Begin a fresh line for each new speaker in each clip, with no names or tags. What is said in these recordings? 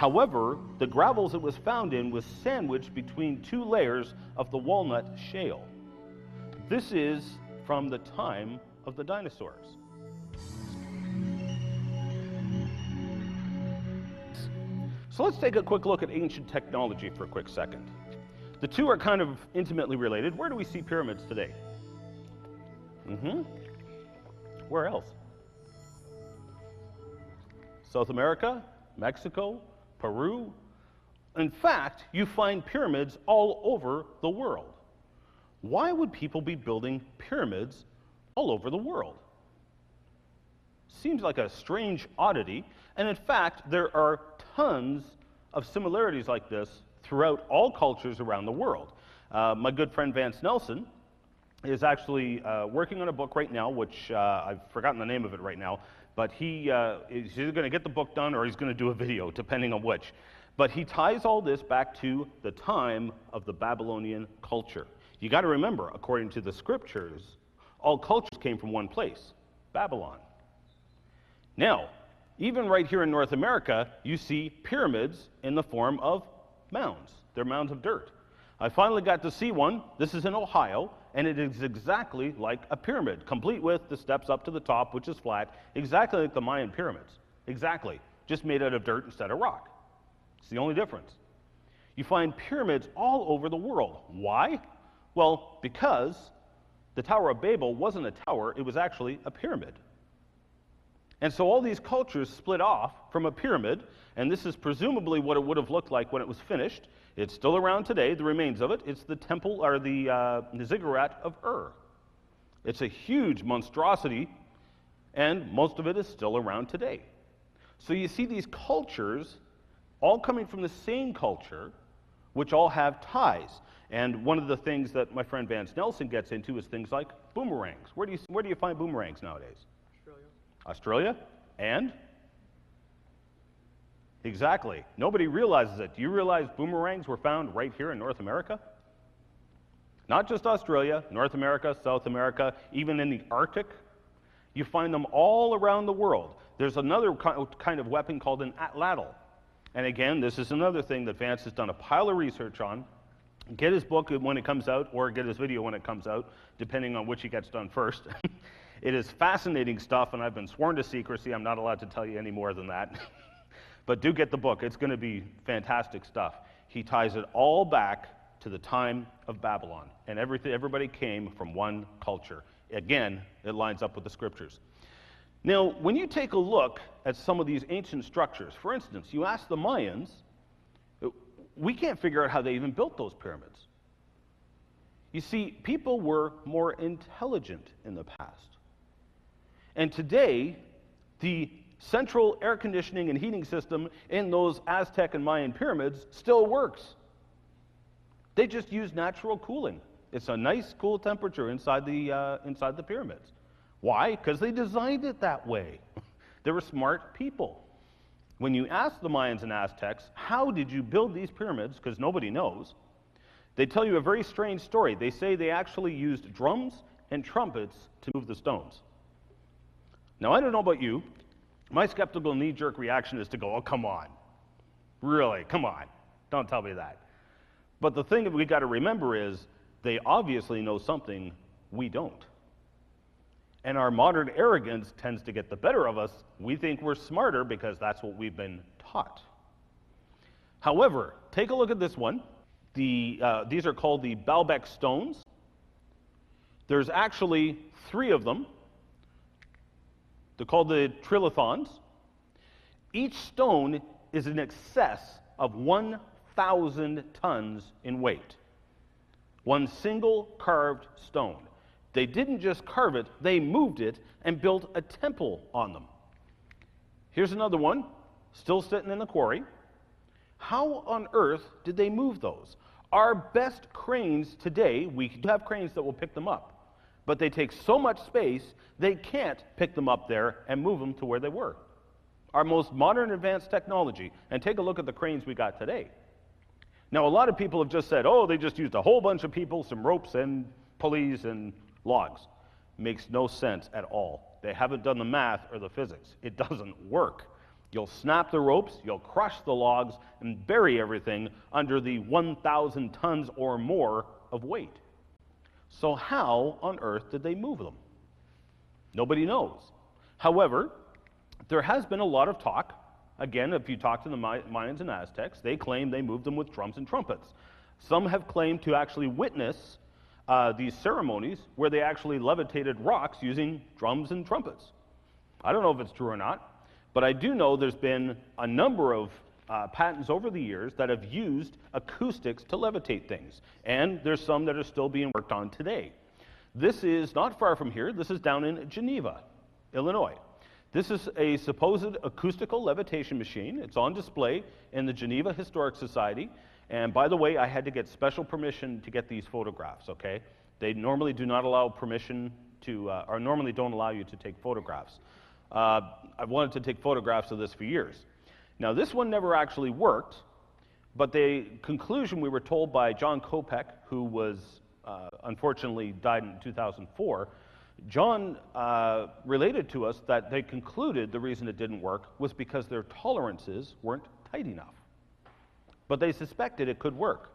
However, the gravels it was found in was sandwiched between two layers of the walnut shale. This is from the time of the dinosaurs. So let's take a quick look at ancient technology for a quick second. The two are kind of intimately related. Where do we see pyramids today? Where else? South America, Mexico, Peru. In fact, you find pyramids all over the world. Why would people be building pyramids all over the world? Seems like a strange oddity, and in fact, there are tons of similarities like this throughout all cultures around the world. My good friend Vance Nelson is actually working on a book right now, which I've forgotten the name of it right now, but he's either going to get the book done or he's going to do a video, depending on which. But he ties all this back to the time of the Babylonian culture. You got to remember, according to the scriptures, all cultures came from one place, Babylon. Now, even right here in North America, you see pyramids in the form of mounds. They're mounds of dirt. I finally got to see one. This is in Ohio, and it is exactly like a pyramid, complete with the steps up to the top, which is flat, exactly like the Mayan pyramids. Exactly. Just made out of dirt instead of rock. It's the only difference. You find pyramids all over the world. Why? Well, because the Tower of Babel wasn't a tower, it was actually a pyramid. And so all these cultures split off from a pyramid, and this is presumably what it would have looked like when it was finished. It's still around today, the remains of it. It's the temple, or the ziggurat of Ur. It's a huge monstrosity, and most of it is still around today. So you see these cultures all coming from the same culture, which all have ties. And one of the things that my friend Vance Nelson gets into is things like boomerangs. Where do you find boomerangs nowadays? Australia? And? Exactly. Nobody realizes it. Do you realize boomerangs were found right here in North America? Not just Australia, North America, South America, even in the Arctic. You find them all around the world. There's another kind of weapon called an atlatl. And again, this is another thing that Vance has done a pile of research on. Get his book when it comes out, or get his video when it comes out, depending on which he gets done first. It is fascinating stuff, and I've been sworn to secrecy. I'm not allowed to tell you any more than that. But do get the book. It's going to be fantastic stuff. He ties it all back to the time of Babylon, and everybody came from one culture. Again, it lines up with the scriptures. Now, when you take a look at some of these ancient structures, for instance, you ask the Mayans, we can't figure out how they even built those pyramids. You see, people were more intelligent in the past. And today, the central air conditioning and heating system in those Aztec and Mayan pyramids still works. They just use natural cooling. It's a nice, cool temperature inside the pyramids. Why? Because they designed it that way. They were smart people. When you ask the Mayans and Aztecs, how did you build these pyramids, because nobody knows, they tell you a very strange story. They say they actually used drums and trumpets to move the stones. Now, I don't know about you. My skeptical knee-jerk reaction is to go, oh, come on. Really, come on. Don't tell me that. But the thing that we got to remember is they obviously know something we don't. And our modern arrogance tends to get the better of us. We think we're smarter because that's what we've been taught. However, take a look at this one. These are called the Baalbek stones. There's actually 3 of them. They're called the trilithons. Each stone is in excess of 1,000 tons in weight. One single carved stone. They didn't just carve it, they moved it and built a temple on them. Here's another one, still sitting in the quarry. How on earth did they move those? Our best cranes today, we have cranes that will pick them up. But they take so much space, they can't pick them up there and move them to where they were. Our most modern advanced technology, and take a look at the cranes we got today. Now, a lot of people have just said, oh, they just used a whole bunch of people, some ropes and pulleys and logs. Makes no sense at all. They haven't done the math or the physics. It doesn't work. You'll snap the ropes, you'll crush the logs, and bury everything under the 1,000 tons or more of weight. So how on earth did they move them? Nobody knows. However, there has been a lot of talk. Again, if you talk to the Mayans and Aztecs, they claim they moved them with drums and trumpets. Some have claimed to actually witness these ceremonies where they actually levitated rocks using drums and trumpets. I don't know if it's true or not, but I do know there's been a number of patents over the years that have used acoustics to levitate things, and there's some that are still being worked on today. This is not far from here. This is down in Geneva, Illinois. This is a supposed acoustical levitation machine. It's on display in the Geneva Historic Society. And by the way, I had to get special permission to get these photographs, okay? They normally do not allow permission to, or normally don't allow you to take photographs. I've wanted to take photographs of this for years. Now, this one never actually worked, but the conclusion we were told by John Kopek, who was unfortunately died in 2004, John related to us that they concluded the reason it didn't work was because their tolerances weren't tight enough. But they suspected it could work.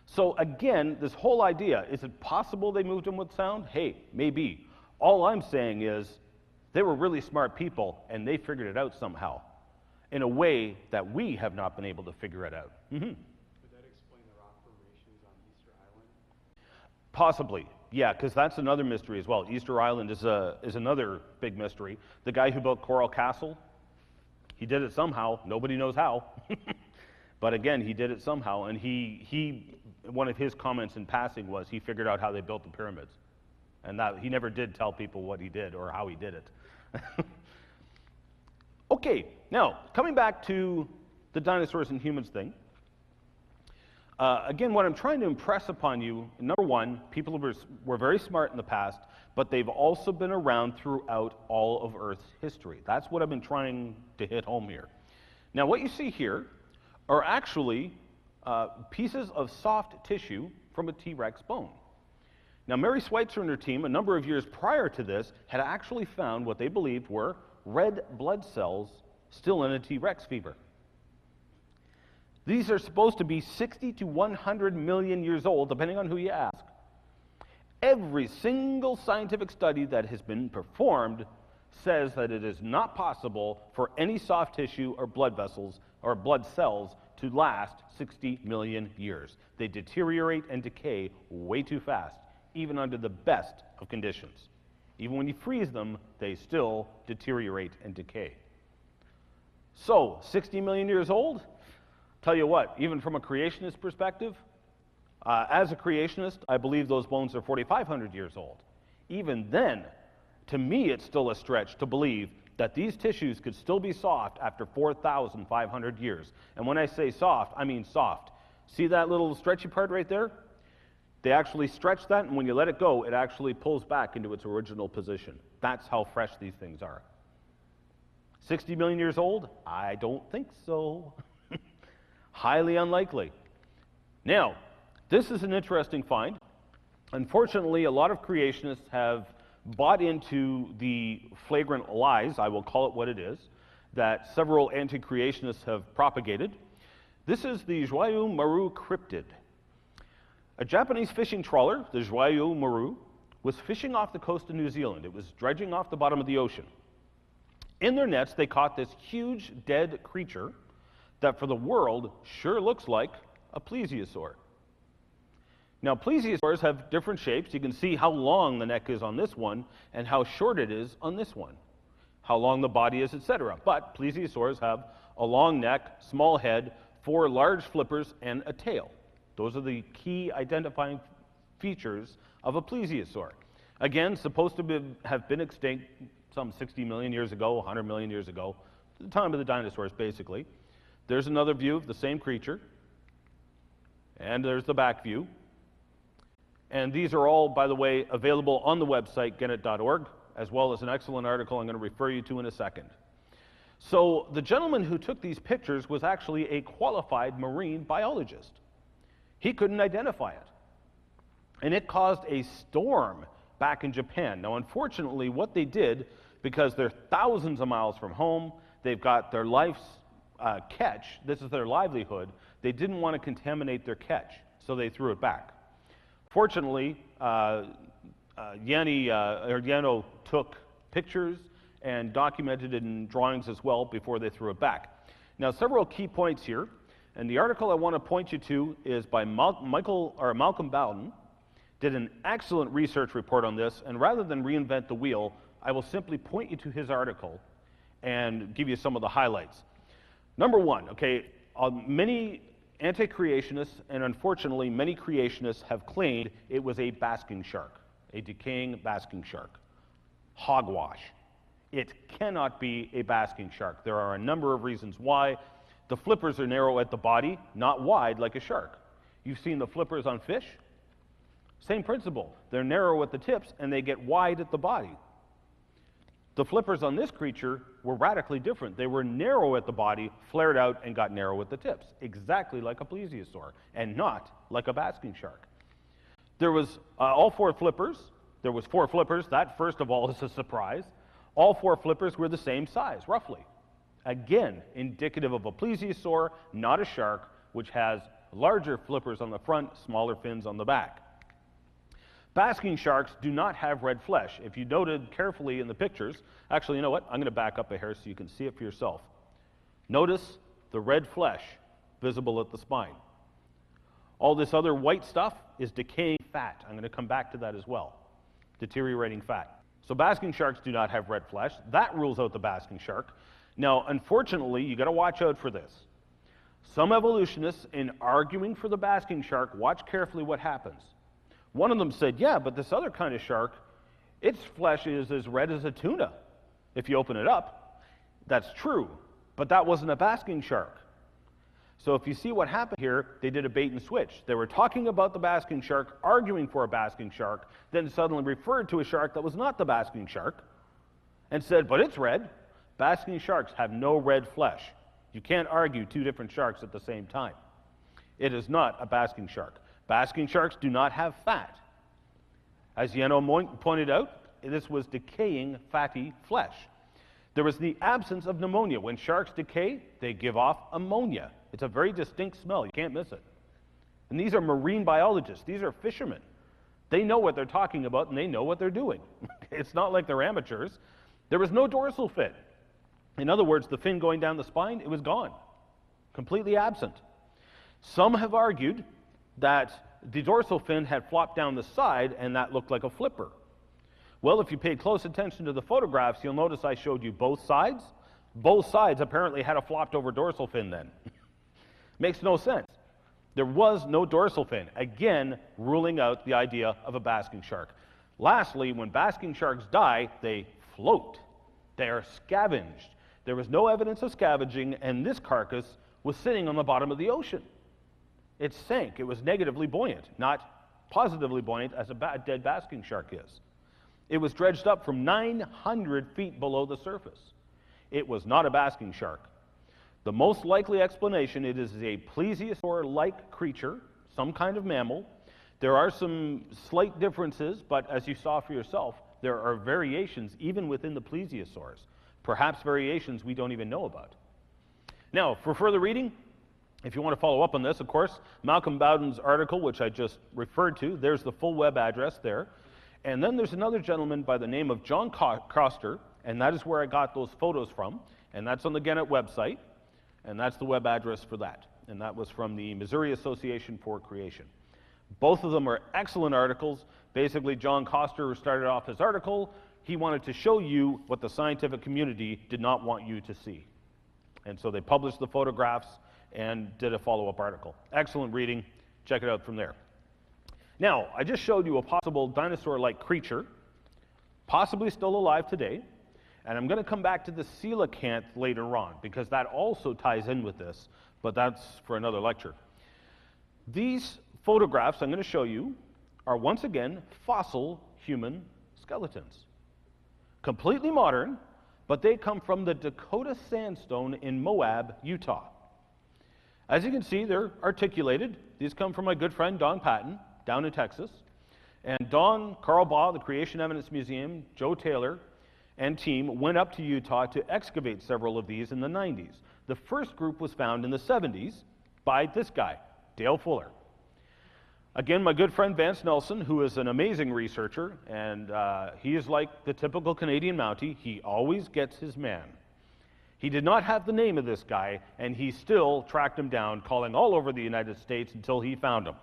So again, this whole idea, is it possible they moved them with sound? Hey, maybe. All I'm saying is they were really smart people and they figured it out somehow in a way that we have not been able to figure it out. Mm-hmm.
Could that explain the rock formations on Easter Island?
Possibly. Yeah, because that's another mystery as well. Easter Island is another big mystery. The guy who built Coral Castle, he did it somehow. Nobody knows how. But again, he did it somehow, and he one of his comments in passing was he figured out how they built the pyramids. And that he never did tell people what he did or how he did it. Okay, now, coming back to the dinosaurs and humans thing. Again, what I'm trying to impress upon you, number one, people were very smart in the past, but they've also been around throughout all of Earth's history. That's what I've been trying to hit home here. Now, what you see here are actually pieces of soft tissue from a T-Rex bone. Now, Mary Schweitzer and her team, a number of years prior to this, had actually found what they believed were red blood cells still in a T-Rex fever. These are supposed to be 60 to 100 million years old, depending on who you ask. Every single scientific study that has been performed says that it is not possible for any soft tissue or blood vessels or blood cells to last 60 million years. They deteriorate and decay way too fast, even under the best of conditions. Even when you freeze them, they still deteriorate and decay. So, 60 million years old? Tell you what, even from a creationist perspective, as a creationist, I believe those bones are 4,500 years old. Even then, to me, it's still a stretch to believe that these tissues could still be soft after 4,500 years. And when I say soft, I mean soft. See that little stretchy part right there? They actually stretch that, and when you let it go, it actually pulls back into its original position. That's how fresh these things are. 60 million years old? I don't think so. Highly unlikely. Now, this is an interesting find. Unfortunately, a lot of creationists have bought into the flagrant lies, I will call it what it is, that several anti-creationists have propagated. This is the Joyeux Maru cryptid. A Japanese fishing trawler, the Joyeux Maru, was fishing off the coast of New Zealand. It was dredging off the bottom of the ocean. In their nets, they caught this huge dead creature that for the world sure looks like a plesiosaur. Now, plesiosaurs have different shapes. You can see how long the neck is on this one and how short it is on this one, how long the body is, etc. But plesiosaurs have a long neck, small head, 4 large flippers, and a tail. Those are the key identifying features of a plesiosaur. Again, supposed to have been extinct some 60 million years ago, 100 million years ago, the time of the dinosaurs, basically. There's another view of the same creature, and there's the back view. And these are all, by the way, available on the website, getit.org, as well as an excellent article I'm going to refer you to in a second. So the gentleman who took these pictures was actually a qualified marine biologist. He couldn't identify it. And it caused a storm back in Japan. Now, unfortunately, what they did, because they're thousands of miles from home, They've got their life's catch. This is their livelihood. They didn't want to contaminate their catch, so they threw it back. Fortunately, Yano took pictures and documented it in drawings as well before they threw it back. Now, several key points here, and the article I want to point you to is by Malcolm Bowden. Did an excellent research report on this, and rather than reinvent the wheel, I will simply point you to his article and give you some of the highlights. Number one, okay, many anti-creationists, and unfortunately many creationists, have claimed it was a basking shark, a decaying basking shark. Hogwash. It cannot be a basking shark. There are a number of reasons why. The flippers are narrow at the body, not wide like a shark. You've seen the flippers on fish? Same principle. They're narrow at the tips and they get wide at the body. The flippers on this creature were radically different. They were narrow at the body, flared out, and got narrow at the tips, exactly like a plesiosaur, and not like a basking shark. There was all four flippers. There was four flippers. That, first of all, is a surprise. All four flippers were the same size, roughly. Again, indicative of a plesiosaur, not a shark, which has larger flippers on the front, smaller fins on the back. Basking sharks do not have red flesh. If you noted carefully in the pictures, actually, you know what? I'm going to back up a hair so you can see it for yourself. Notice the red flesh visible at the spine. All this other white stuff is decaying fat. I'm going to come back to that as well. Deteriorating fat. So basking sharks do not have red flesh. That rules out the basking shark. Now, unfortunately, you got to watch out for this. Some evolutionists, in arguing for the basking shark, watch carefully what happens. One of them said, yeah, but this other kind of shark, its flesh is as red as a tuna. If you open it up, that's true, but that wasn't a basking shark. So if you see what happened here, they did a bait and switch. They were talking about the basking shark, arguing for a basking shark, then suddenly referred to a shark that was not the basking shark, and said, but it's red. Basking sharks have no red flesh. You can't argue two different sharks at the same time. It is not a basking shark. Basking sharks do not have fat. As Yano pointed out, this was decaying fatty flesh. There was the absence of pneumonia. When sharks decay, they give off ammonia. It's a very distinct smell. You can't miss it. And these are marine biologists. These are fishermen. They know what they're talking about, and they know what they're doing. It's not like they're amateurs. There was no dorsal fin. In other words, the fin going down the spine, it was gone. Completely absent. Some have argued that the dorsal fin had flopped down the side and that looked like a flipper. Well, if you paid close attention to the photographs, you'll notice I showed you both sides. Both sides apparently had a flopped over dorsal fin then. Makes no sense. There was no dorsal fin, again, ruling out the idea of a basking shark. Lastly, when basking sharks die, they float. They are scavenged. There was no evidence of scavenging, and this carcass was sitting on the bottom of the ocean. It sank. It was negatively buoyant, not positively buoyant as a dead basking shark is. It was dredged up from 900 feet below the surface. It was not a basking shark. The most likely explanation, it is a plesiosaur-like creature, some kind of mammal. There are some slight differences, but as you saw for yourself, there are variations even within the plesiosaurs. Perhaps variations we don't even know about. Now, for further reading, if you want to follow up on this, of course, Malcolm Bowden's article, which I just referred to, there's the full web address there. And then there's another gentleman by the name of John Koster, and that is where I got those photos from, and that's on the Gannett website, and that's the web address for that. And that was from the Missouri Association for Creation. Both of them are excellent articles. Basically, John Koster started off his article. He wanted to show you what the scientific community did not want you to see. And so they published the photographs and did a follow-up article. Excellent reading. Check it out from there. Now, I just showed you a possible dinosaur-like creature, possibly still alive today, and I'm going to come back to the coelacanth later on, because that also ties in with this, but that's for another lecture. These photographs I'm going to show you are, once again, fossil human skeletons. Completely modern, but they come from the Dakota Sandstone in Moab, Utah. As you can see, they're articulated. These come from my good friend Don Patton, down in Texas. And Don, Carl Baugh, the Creation Evidence Museum, Joe Taylor, and team went up to Utah to excavate several of these in the 90s. The first group was found in the 70s by this guy, Dale Fuller. Again, my good friend Vance Nelson, who is an amazing researcher, and he is like the typical Canadian Mountie. He always gets his man. He did not have the name of this guy, and he still tracked him down, calling all over the United States until he found him.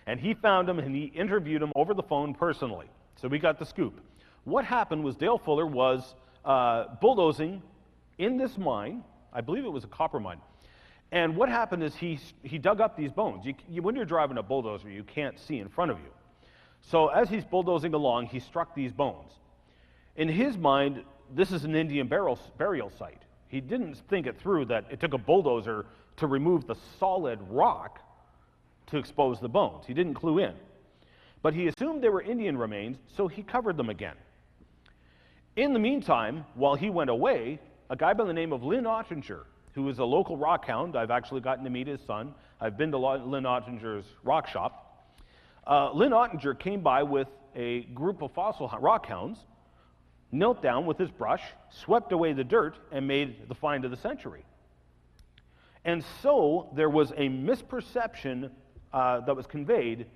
And he found him, and he interviewed him over the phone personally. So we got the scoop. What happened was Dale Fuller was bulldozing in this mine. I believe it was a copper mine. And what happened is he dug up these bones. When you're driving a bulldozer, you can't see in front of you. So as he's bulldozing along, he struck these bones. In his mind, this is an Indian burial site. He didn't think it through that it took a bulldozer to remove the solid rock to expose the bones. He didn't clue in. But he assumed they were Indian remains, so he covered them again. In the meantime, while he went away, a guy by the name of Lynn Ottinger, who is a local rock hound. I've actually gotten to meet his son. I've been to Lynn Ottinger's rock shop. Lynn Ottinger came by with a group of fossil rock hounds, knelt down with his brush, swept away the dirt, and made the find of the century. And so there was a misperception that was conveyed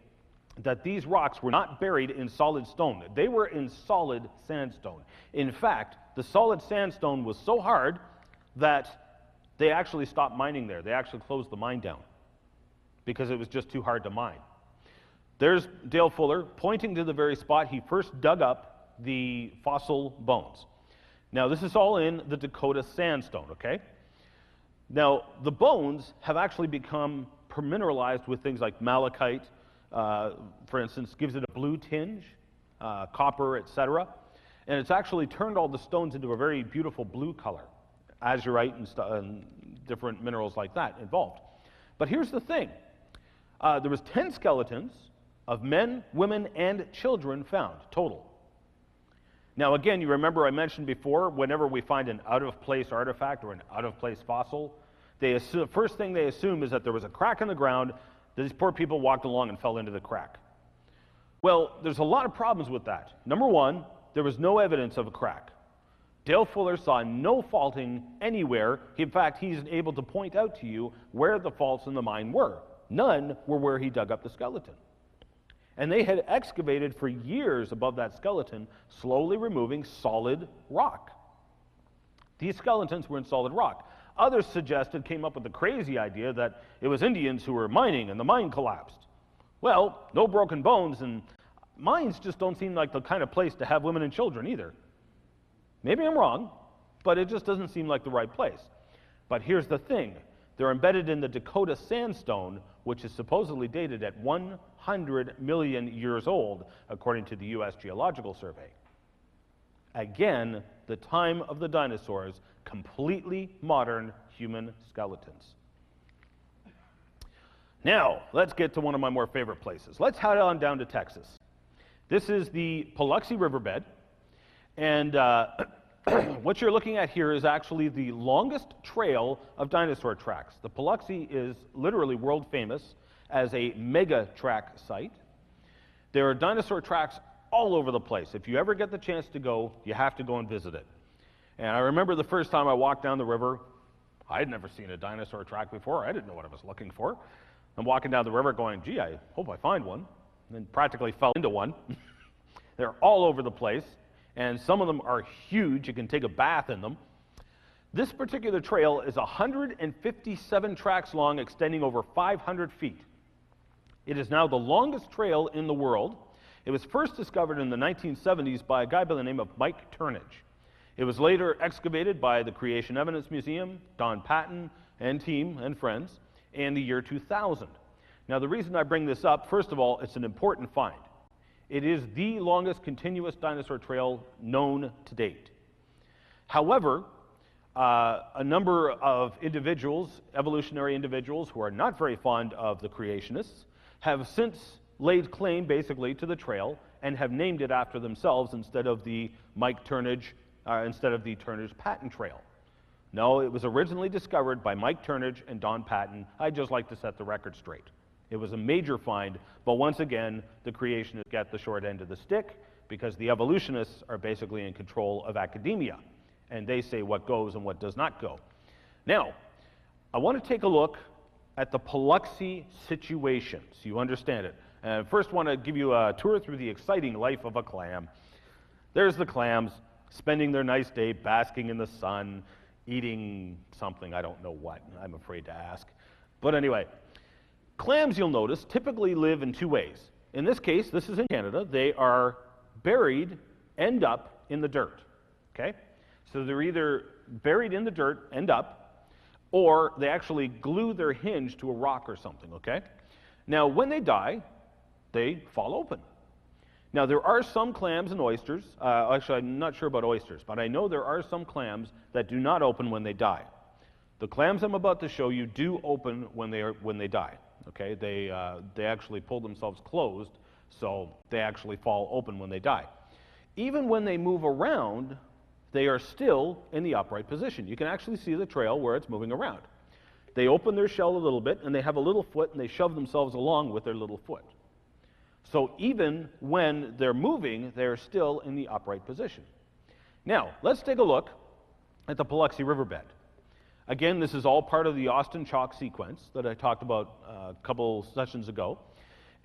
that these rocks were not buried in solid stone. They were in solid sandstone. In fact, the solid sandstone was so hard that they actually stopped mining there. They actually closed the mine down because it was just too hard to mine. There's Dale Fuller pointing to the very spot he first dug up the fossil bones. Now, this is all in the Dakota sandstone, okay? Now, the bones have actually become permineralized with things like malachite, for instance, gives it a blue tinge, copper, etc. And it's actually turned all the stones into a very beautiful blue color. Azurite and different minerals like that involved. But here's the thing. There was 10 skeletons of men, women, and children found, total. Now again, you remember I mentioned before, whenever we find an out-of-place artifact or an out-of-place fossil, the first thing they assume is that there was a crack in the ground, that these poor people walked along and fell into the crack. Well, there's a lot of problems with that. Number one, there was no evidence of a crack. Dale Fuller saw no faulting anywhere. In fact, he's able to point out to you where the faults in the mine were. None were where he dug up the skeleton. And they had excavated for years above that skeleton, slowly removing solid rock. These skeletons were in solid rock. Others came up with the crazy idea that it was Indians who were mining and the mine collapsed. Well, no broken bones, and mines just don't seem like the kind of place to have women and children either. Maybe I'm wrong, but it just doesn't seem like the right place. But here's the thing. They're embedded in the Dakota sandstone, which is supposedly dated at 100 million years old, according to the U.S. Geological Survey. Again, the time of the dinosaurs, completely modern human skeletons. Now, let's get to one of my more favorite places. Let's head on down to Texas. This is the Paluxy Riverbed. And what you're looking at here is actually the longest trail of dinosaur tracks. The Paluxy is literally world famous as a mega track site. There are dinosaur tracks all over the place. If you ever get the chance to go, you have to go and visit it. And I remember the first time I walked down the river, I had never seen a dinosaur track before. I didn't know what I was looking for. I'm walking down the river going, gee, I hope I find one. And then practically fell into one. They're all over the place. And some of them are huge. You can take a bath in them. This particular trail is 157 tracks long, extending over 500 feet. It is now the longest trail in the world. It was first discovered in the 1970s by a guy by the name of Mike Turnage. It was later excavated by the Creation Evidence Museum, Don Patton and team and friends, in the year 2000. Now, the reason I bring this up, first of all, it's an important find. It is the longest continuous dinosaur trail known to date. However, a number of individuals, evolutionary individuals who are not very fond of the creationists, have since laid claim basically to the trail and have named it after themselves instead of the Turnage-Patton Trail. No, it was originally discovered by Mike Turnage and Don Patton. I'd just like to set the record straight. It was a major find, but once again, the creationists get the short end of the stick because the evolutionists are basically in control of academia, and they say what goes and what does not go. Now, I want to take a look at the Paluxy situation, so you understand it. First, I want to give you a tour through the exciting life of a clam. There's the clams spending their nice day basking in the sun, eating something, I don't know what, I'm afraid to ask. But anyway, clams, you'll notice, typically live in two ways. In this case, this is in Canada, they are buried, end up in the dirt, okay? So they're either buried in the dirt, end up, or they actually glue their hinge to a rock or something, okay? Now, when they die, they fall open. Now, there are some clams and oysters, actually I'm not sure about oysters, but I know there are some clams that do not open when they die. The clams I'm about to show you do open when they die, okay? They actually pull themselves closed, so they actually fall open when they die. Even when they move around, they are still in the upright position. You can actually see the trail where it's moving around. They open their shell a little bit, and they have a little foot, and they shove themselves along with their little foot. So even when they're moving, they're still in the upright position. Now, let's take a look at the Paluxy Riverbed. Again, this is all part of the Austin Chalk sequence that I talked about a couple sessions ago.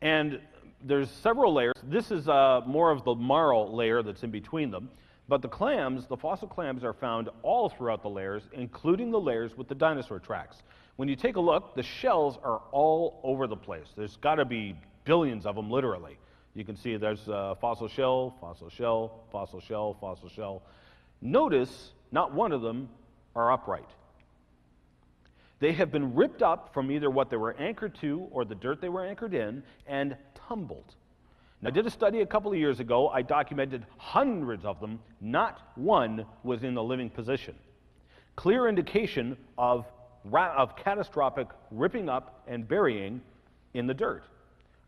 And there's several layers. This is more of the marl layer that's in between them. But the clams, the fossil clams, are found all throughout the layers, including the layers with the dinosaur tracks. When you take a look, the shells are all over the place. There's got to be billions of them, literally. You can see there's fossil shell, fossil shell, fossil shell, fossil shell. Notice not one of them are upright. They have been ripped up from either what they were anchored to or the dirt they were anchored in and tumbled. Now, I did a study a couple of years ago. I documented hundreds of them. Not one was in the living position. Clear indication of catastrophic ripping up and burying in the dirt,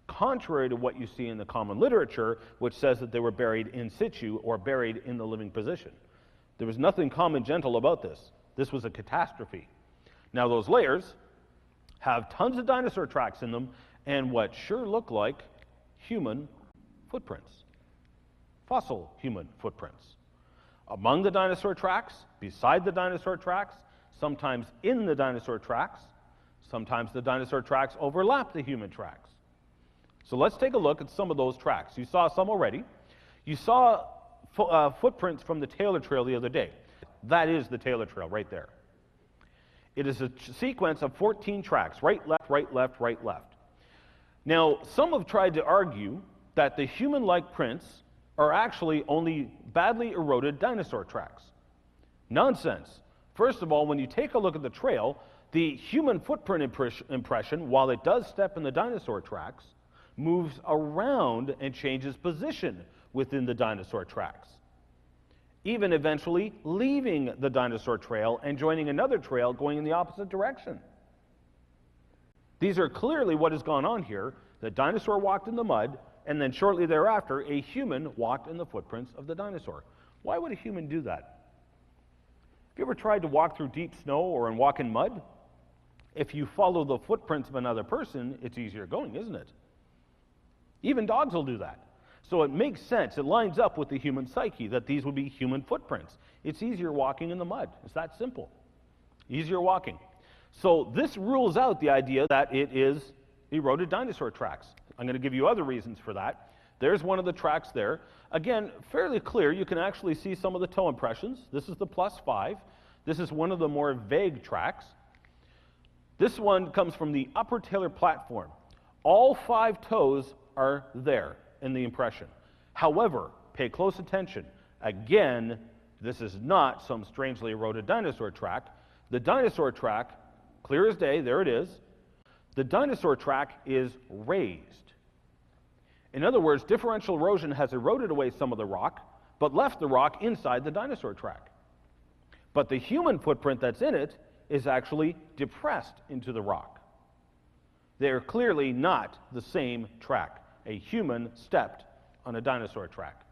contrary to what you see in the common literature, which says that they were buried in situ or buried in the living position. There was nothing common gentle about this. This was a catastrophe. Now, those layers have tons of dinosaur tracks in them and what sure look like human footprints, fossil human footprints. Among the dinosaur tracks, beside the dinosaur tracks, sometimes in the dinosaur tracks, sometimes the dinosaur tracks overlap the human tracks. So let's take a look at some of those tracks. You saw some already. You saw footprints from the Taylor Trail the other day. That is the Taylor Trail right there. It is a sequence of 14 tracks, right, left, right, left, right, left. Now, some have tried to argue that the human-like prints are actually only badly eroded dinosaur tracks. Nonsense. First of all, when you take a look at the trail, the human footprint impression, while it does step in the dinosaur tracks, moves around and changes position within the dinosaur tracks, even eventually leaving the dinosaur trail and joining another trail going in the opposite direction. These are clearly what has gone on here. The dinosaur walked in the mud, and then shortly thereafter, a human walked in the footprints of the dinosaur. Why would a human do that? Have you ever tried to walk through deep snow or walk in mud? If you follow the footprints of another person, it's easier going, isn't it? Even dogs will do that. So it makes sense, it lines up with the human psyche that these would be human footprints. It's easier walking in the mud. It's that simple. Easier walking. So this rules out the idea that it is eroded dinosaur tracks. I'm going to give you other reasons for that. There's one of the tracks there. Again, fairly clear. You can actually see some of the toe impressions. This is the +5. This is one of the more vague tracks. This one comes from the upper Taylor platform. All 5 toes are there in the impression. However, pay close attention. Again, this is not some strangely eroded dinosaur track. The dinosaur track, clear as day, there it is. The dinosaur track is raised. In other words, differential erosion has eroded away some of the rock, but left the rock inside the dinosaur track. But the human footprint that's in it is actually depressed into the rock. They're clearly not the same track. A human stepped on a dinosaur track.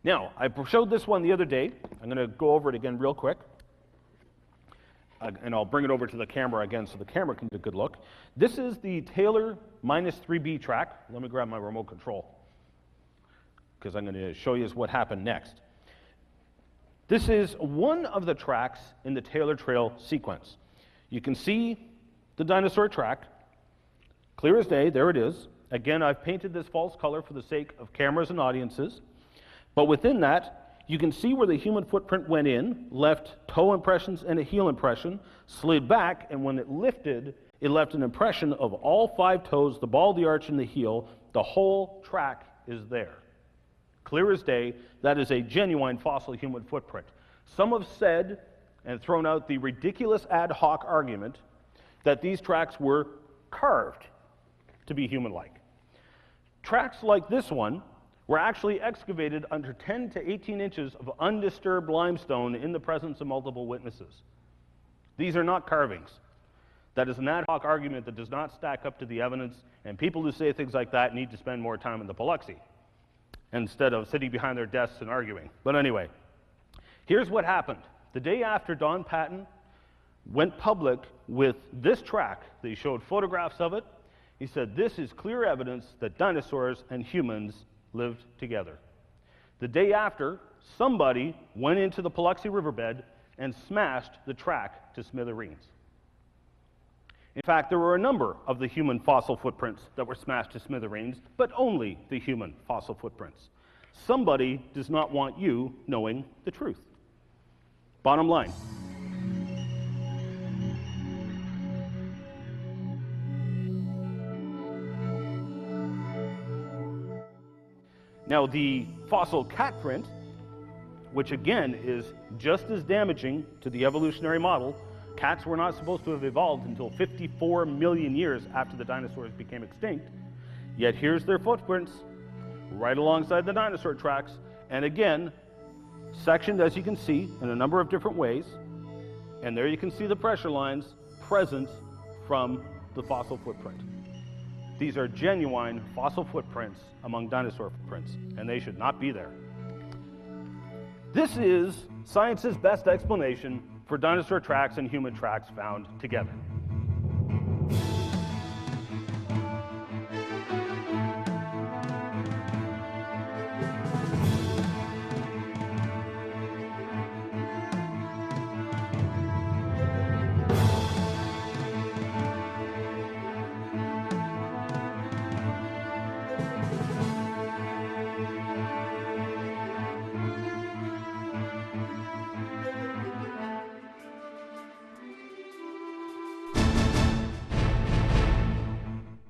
Now, I showed this one the other day. I'm going to go over it again real quick. And I'll bring it over to the camera again so the camera can get a good look. This is the Taylor -3B track. Let me grab my remote control. because I'm going to show you what happened next. This is one of the tracks in the Taylor Trail sequence. You can see the dinosaur track, clear as day, there it is. Again, I've painted this false color for the sake of cameras and audiences, but within that, you can see where the human footprint went in, left toe impressions and a heel impression, slid back, and when it lifted, it left an impression of all 5 toes, the ball, the arch, and the heel. The whole track is there. Clear as day, that is a genuine fossil human footprint. Some have said and thrown out the ridiculous ad hoc argument that these tracks were carved to be human-like. Tracks like this one were actually excavated under 10 to 18 inches of undisturbed limestone in the presence of multiple witnesses. These are not carvings. That is an ad hoc argument that does not stack up to the evidence, and people who say things like that need to spend more time in the Biloxi instead of sitting behind their desks and arguing. But anyway, here's what happened. The day after Don Patton went public with this track, they showed photographs of it. He said, "This is clear evidence that dinosaurs and humans lived together." The day after, somebody went into the Biloxi riverbed and smashed the track to smithereens. In fact, there were a number of the human fossil footprints that were smashed to smithereens, but only the human fossil footprints. Somebody does not want you knowing the truth. Bottom line. Now, the fossil cat print, which again is just as damaging to the evolutionary model, cats were not supposed to have evolved until 54 million years after the dinosaurs became extinct, yet here's their footprints right alongside the dinosaur tracks, and again, sectioned, as you can see, in a number of different ways, and there you can see the pressure lines present from the fossil footprint. These are genuine fossil footprints among dinosaur footprints, and they should not be there. This is science's best explanation for dinosaur tracks and human tracks found together.